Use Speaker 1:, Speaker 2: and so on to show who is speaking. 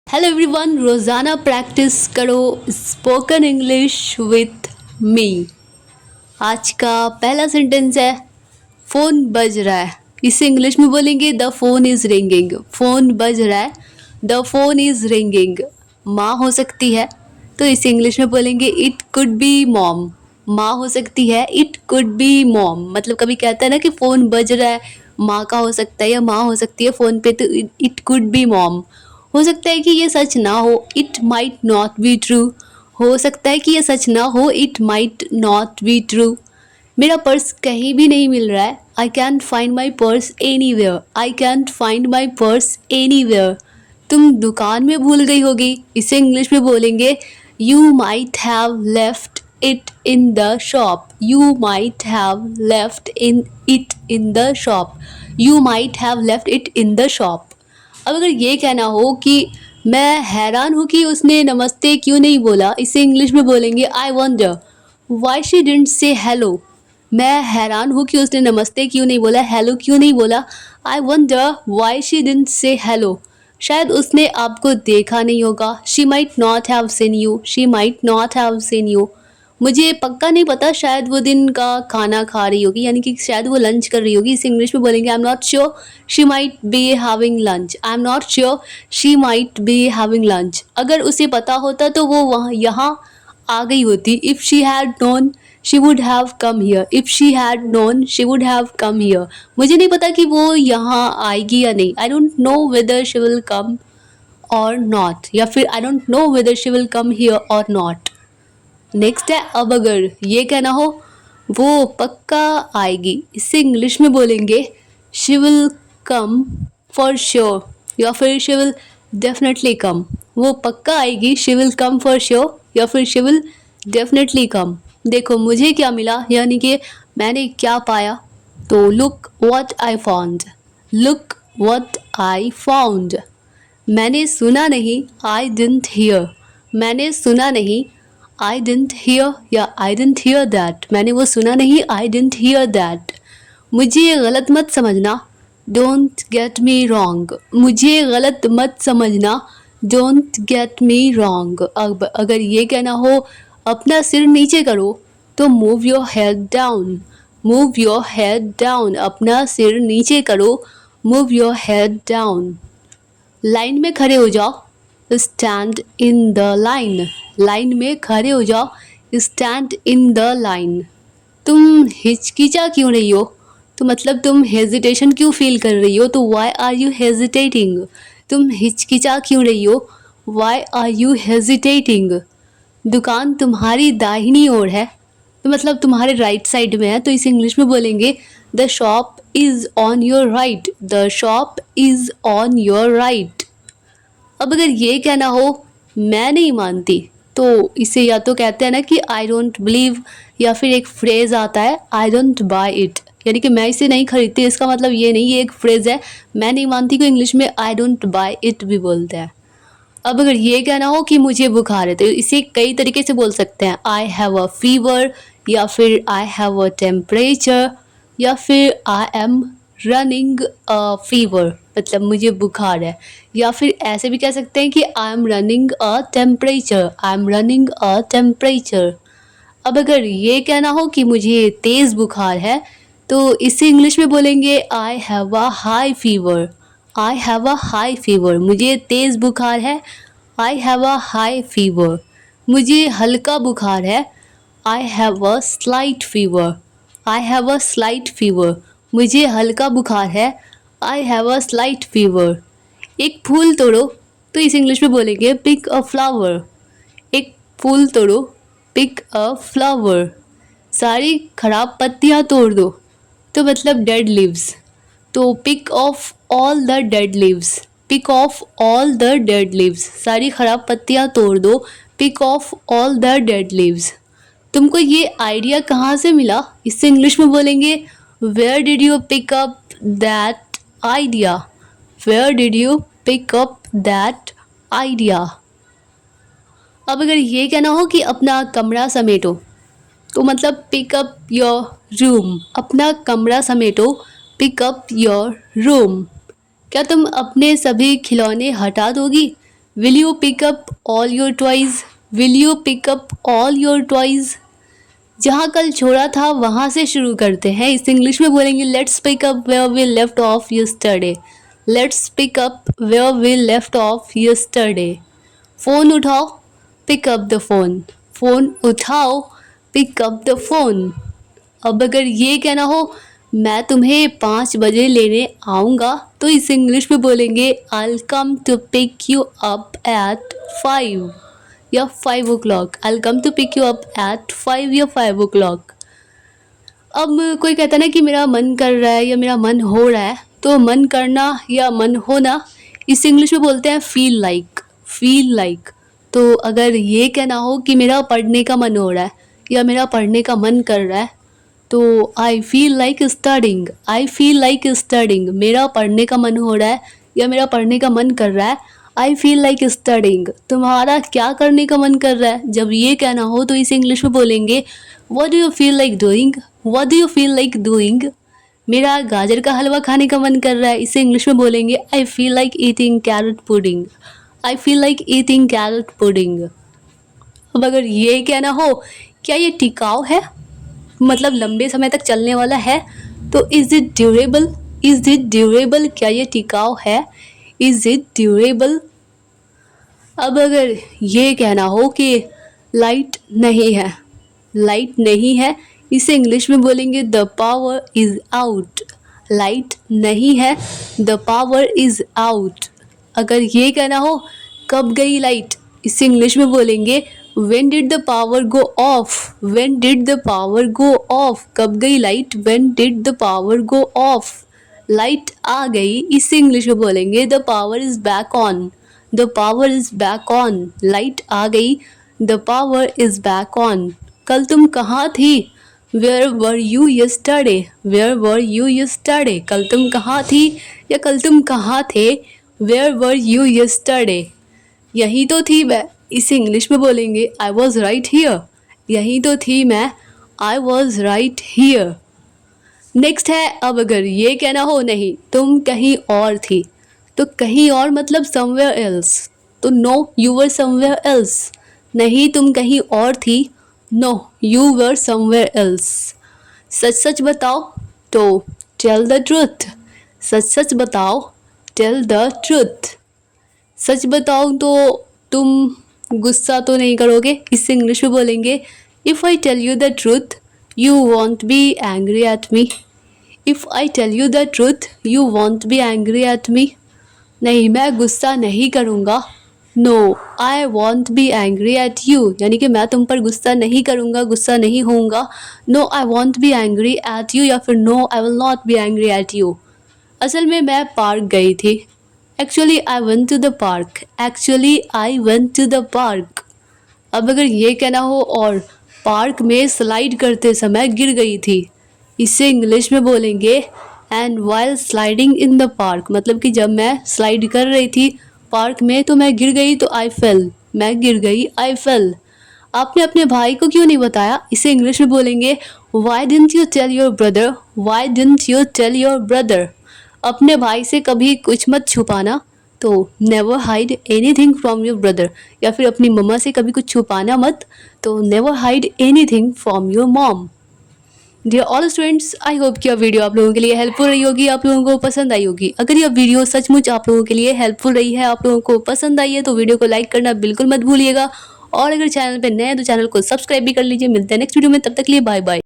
Speaker 1: Hello everyone, रोज़ाना practice करो spoken English with me. आज का पहला सेंटेंस है फ़ोन बज रहा है। इसे इंग्लिश में बोलेंगे the phone is ringing. Phone बज रहा है, द फ़ोन इज़ रिंगिंग। माँ हो सकती है तो इसे इंग्लिश में बोलेंगे इट कुड बी मॉम। माँ हो सकती है, इट कुड बी मॉम। मतलब कभी कहता है ना कि फ़ोन बज रहा है, माँ का हो सकता है या माँ हो सकती है फ़ोन पे, तो इट कुड बी मॉम। हो सकता है कि ये सच ना हो, it might not be true. हो सकता है कि ये सच ना हो, it might not be true. मेरा पर्स कहीं भी नहीं मिल रहा है, I can't find my purse anywhere. I can't find my purse anywhere. तुम दुकान में भूल गई होगी, इसे इंग्लिश में बोलेंगे you might have left it in the shop. You might have left in it in the shop. You might have left it in the shop. अब अगर ये कहना हो कि मैं हैरान हूँ कि उसने नमस्ते क्यों नहीं बोला, इसे इंग्लिश में बोलेंगे I wonder why she didn't say hello. मैं हैरान हूँ कि उसने नमस्ते क्यों नहीं बोला, हेलो क्यों नहीं बोला। I wonder why she didn't say hello. शायद उसने आपको देखा नहीं होगा। She might not have seen you. She might not have seen you. मुझे पक्का नहीं पता, शायद वो दिन का खाना खा रही होगी, यानी कि शायद वो लंच कर रही होगी। इसे इंग्लिश में बोलेंगे I am not sure she might be having lunch. I am not sure she might be having lunch. अगर उसे पता होता तो वो वहाँ यहाँ आ गई होती। If she had known she would have come here. If she had known she would have come here. मुझे नहीं पता कि वो यहाँ आएगी या नहीं। I don't know whether she will come और नॉट, या फिर I don't know whether she will come here और नॉट। नेक्स्ट है अब अगर ये कहना हो वो पक्का आएगी, इसे इंग्लिश में बोलेंगे she will come for sure, या फिर शी विल डेफिनेटली कम। वो पक्का आएगी, she will come for sure या फिर शी विल डेफिनेटली कम। देखो मुझे क्या मिला, यानी कि मैंने क्या पाया। तो look what I found. Look what I found. मैंने सुना नहीं, आई डिडंट हियर। मैंने सुना नहीं, आई डिडंट हियर या आई डिडंट हियर दैट। मैंने वो सुना नहीं, आई डिडंट हियर दैट। मुझे गलत मत समझना, डोंट गेट मी रॉन्ग। मुझे गलत मत समझना, डोंट गेट मी रॉन्ग। अब अगर ये कहना हो अपना सिर नीचे करो, तो move your head down. Move your head down. अपना सिर नीचे करो, move your head down. Line में खड़े हो जाओ, stand in the line. Line में खड़े हो जाओ, स्टैंड इन द लाइन। तुम हिचकिचा क्यों रही हो, तो मतलब तुम हेजिटेशन क्यों फील कर रही हो, तो वाई आर यू हेजिटेटिंग। तुम हिचकिचा क्यों रही हो, वाई आर यू हेजिटेटिंग। दुकान तुम्हारी दाहिनी ओर है, तो मतलब तुम्हारे राइट साइड में है, तो इसे इंग्लिश में बोलेंगे the shop is on your right. The shop is on your right. अब अगर ये कहना हो मैं नहीं मानती, तो इसे या तो कहते हैं ना कि आई डोंट बिलीव, या फिर एक फ्रेज़ आता है आई डोंट बाय इट, यानी कि मैं इसे नहीं खरीदती। इसका मतलब ये नहीं, ये एक फ्रेज़ है। मैं नहीं मानती को इंग्लिश में आई डोंट बाय इट भी बोलते हैं। अब अगर ये कहना हो कि मुझे बुखार है, तो इसे कई तरीके से बोल सकते हैं। आई हैव अ फीवर, या फिर आई हैव अ टेम्परेचर, या फिर I am running a fever, मतलब मुझे बुखार है। या फिर ऐसे भी कह सकते हैं कि I am running a temperature. I am running a temperature. अब अगर ये कहना हो कि मुझे तेज़ बुखार है, तो इसे इंग्लिश में बोलेंगे I have a high fever. I have a high fever. मुझे तेज़ बुखार है, I have a high fever. मुझे हल्का बुखार है, I have a slight fever. I have a slight fever. मुझे हल्का बुखार है, I have a slight fever. एक फूल तोड़ो, तो इसे इंग्लिश में बोलेंगे पिक अ फ्लावर। एक फूल तोड़ो, पिक अ फ्लावर। सारी खराब पत्तियाँ तोड़ दो, तो मतलब डेड लीव्स। तो pick off all the dead leaves. Pick off all the dead leaves. सारी खराब पत्तियाँ तोड़ दो, pick off all the dead leaves. तुमको ये आइडिया कहाँ से मिला, इससे इंग्लिश में बोलेंगे where did you pick up that idea. Where did you pick up that idea. अब अगर ये कहना हो कि अपना कमरा समेटो, तो मतलब पिक अप योर रूम। अपना कमरा समेटो, पिक अप योर रूम। क्या तुम अपने सभी खिलौने हटा दोगी, will you pick up all your toys, will you pick up all your toys. जहाँ कल छोड़ा था वहाँ से शुरू करते हैं, इस इंग्लिश में बोलेंगे let's pick up where we left off yesterday, let's pick up where we left off yesterday. Phone उठाओ, pick up the phone, phone उठाओ, पिक अप द फ़ोन। अब अगर ये कहना हो मैं तुम्हें 5 बजे लेने आऊँगा, तो इस इंग्लिश में बोलेंगे I will come to pick you up at 5 या 5 o'clock, I will come to pick you up at 5 या 5 o'clock। अब कोई कहता है ना कि मेरा मन कर रहा है या मेरा मन हो रहा है, तो मन करना या मन होना इस इंग्लिश में बोलते हैं फील लाइक, फील लाइक। तो अगर ये कहना हो कि मेरा पढ़ने का मन हो रहा है या मेरा पढ़ने का मन कर रहा है, तो आई फील लाइक स्टडिंग, आई फील लाइक स्टडिंग। मेरा पढ़ने का मन हो रहा है या मेरा पढ़ने का मन कर रहा है, आई फील लाइक स्टडिंग। तुम्हारा क्या करने का मन कर रहा है, जब ये कहना हो तो इस इंग्लिश में बोलेंगे what do you feel like doing, what do you feel like doing. मेरा गाजर का हलवा खाने का मन कर रहा है, इसे इंग्लिश में बोलेंगे I feel like eating carrot pudding, I feel like eating carrot pudding. अब अगर ये कहना हो क्या ये टिकाऊ है, मतलब लंबे समय तक चलने वाला है, तो is it durable, is it durable, क्या ये टिकाऊ है, इज़ इट ड्यूरेबल। अब अगर ये कहना हो कि लाइट नहीं है, लाइट नहीं है, इसे इंग्लिश में बोलेंगे the power is out, light नहीं है, द पावर इज़ आउट। अगर ये कहना हो कब गई लाइट, इसे इंग्लिश में बोलेंगे when did the power go off, when did the power go off, कब गई light, when did the power go off। Light आ गई, इसे इंग्लिश में बोलेंगे the power is back on, the power is back on। Light आ गई, the power is back on। कल तुम कहाँ थी, where were you yesterday, where were you yesterday। कल तुम कहाँ थी या कल तुम कहाँ थे, where were you yesterday। यही तो थी मैं, इसे इंग्लिश में बोलेंगे आई वॉज राइट हियर, यही तो थी मैं, I was right here. Next है, अब अगर ये कहना हो नहीं तुम कहीं और थी, तो कहीं और मतलब समवेयर एल्स, तो no you were somewhere else. नहीं तुम कहीं और थी, no you were somewhere else. सच सच बताओ, तो टेल द ट्रुथ, सच सच बताओ, टेल द ट्रुथ। सच बताओ तो तुम गुस्सा तो नहीं करोगे, इससे इंग्लिश में बोलेंगे if I tell you the truth you won't be angry at me, if I tell you the truth you won't be angry at me. नहीं मैं गुस्सा नहीं करूँगा, no I won't be angry at you, यानी कि मैं तुम पर गुस्सा नहीं करूँगा, गुस्सा नहीं होऊंगा। No I won't be angry at you या फिर no I will not be angry at you. असल में मैं पार्क गई थी, actually I went to the park, actually I went to the park. अब अगर ये कहना हो और पार्क में स्लाइड करते समय गिर गई थी, इसे इंग्लिश में बोलेंगे and while sliding in the park, मतलब कि जब मैं स्लाइड कर रही थी पार्क में तो मैं गिर गई, तो आई फेल, मैं गिर गई, आई फेल। आपने अपने भाई को क्यों नहीं बताया, इसे इंग्लिश में बोलेंगे why didn't you tell your brother, why didn't you tell your brother. अपने भाई से कभी कुछ मत छुपाना, तो never hide anything from your brother, या फिर अपनी मम्मा से कभी कुछ छुपाना मत, तो never hide anything from your mom. Dear all students, I hope कि यह वीडियो आप लोगों के लिए हेल्पफुल रही होगी, आप लोगों को पसंद आई होगी। अगर यह वीडियो सचमुच आप लोगों के लिए हेल्पफुल रही है, आप लोगों को पसंद आई है, तो वीडियो को लाइक करना बिल्कुल मत भूलिएगा। और अगर चैनल पर नए हैं तो चैनल को सब्सक्राइब भी कर लीजिए। मिलते हैं नेक्स्ट वीडियो में, तब तक के लिए बाय बाय।